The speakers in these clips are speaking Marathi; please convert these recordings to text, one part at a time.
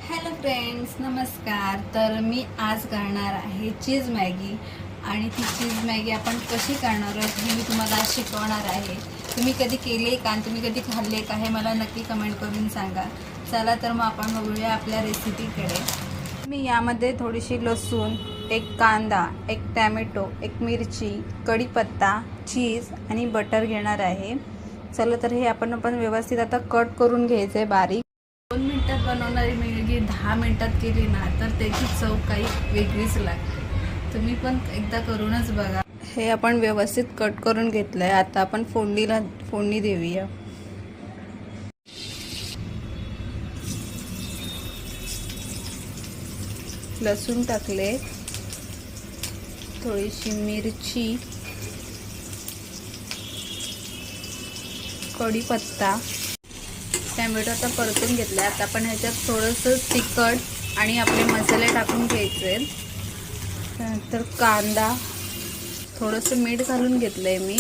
हॅलो फ्रेंड्स, नमस्कार. तर मी आज करणार आहे चीज मॅगी आणि ती चीज मॅगी आपण कशी करणार आहोत हे मी तुम्हाला आज शिकवणार आहे. तुम्ही कधी केली का आणि तुम्ही कधी खाल्ले का हे मला नक्की कमेंट करून सांगा. चला तर मग आपण बघूया आपल्या रेसिपीकडे. मी यामध्ये थोडीशी लसूण, एक कांदा, एक टॅमॅटो, एक मिरची, कढीपत्ता, चीज आणि बटर घेणार आहे. चला तर हे आपण व्यवस्थित आता कट करून घ्यायचं आहे बारीक. 2 मिनिटात बनवणारी मॅगी 10 मिनिटात केली ना तर त्याची चव काही वेगळीच लागते. तुम्ही पण एकदा करूनच बघा. हे आपण व्यवस्थित कट करून घेतलं आहे. आता आपण फोडणी देऊया. लसूण टाकले, थोडीशी मिरची, कढीपत्ता, टॅमॅटो आता परतून घेतला. आता आपण ह्याच्यात थोडंसं तिखट आणि आपले मसाले टाकून घ्यायचे. त्यानंतर कांदा, थोडंसं मीठ घालून घेतलं आहे मी,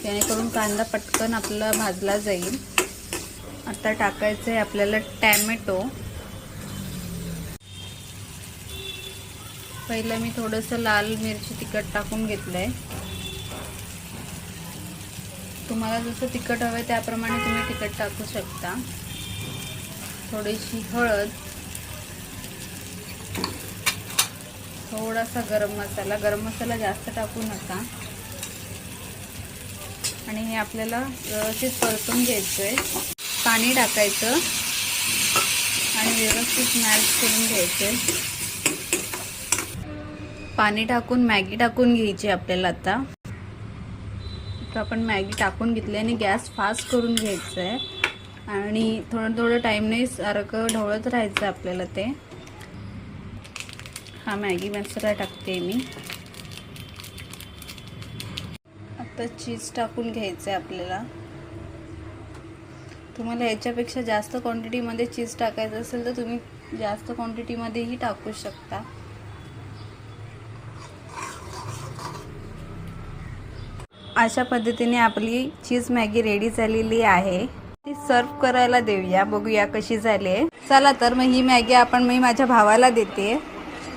जेणेकरून कांदा पटकन आपला भाजला जाईल. आता टाकायचं आहे आपल्याला टॅमॅटो. पहिलं मी थोडंसं लाल मिरची तिखट टाकून घेतलं आहे. तुम्हाला जसं तिखट हवं आहे त्याप्रमाणे तुम्ही तिखट टाकू शकता. थोडीशी हळद, थोडासा गरम मसाला जास्त टाकू नका. आणि हे आपल्याला व्यवस्थित परतून घ्यायचं आहे. पाणी टाकायचं आणि व्यवस्थित मॅश करून घ्यायचं. पाणी टाकून मॅगी टाकून घ्यायची आपल्याला. आता आपण मॅगी टाकून घेतली आणि गॅस फास्ट करून घ्यायचं आहे आणि थोडं टाईमने सारखं ढवळत राहायचं आपल्याला ते. हा मॅगी मसाला टाकते मी. आता चीज टाकून घ्यायचं आहे आपल्याला. तुम्हाला याच्यापेक्षा जास्त क्वांटिटीमध्ये चीज टाकायचं असेल तर तुम्ही जास्त क्वांटिटीमध्येही टाकू शकता. अशा पद्धतीने आपली चीज मॅगी रेडी झालेली आहे. ती सर्व करायला देऊया, बघूया कशी झाली आहे. चला तर मग ही मॅगी मी माझ्या भावाला देते,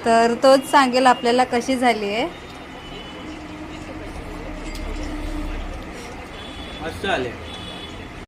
तर तोच सांगेल आपल्याला कशी झाली आहे. मस्त झाले.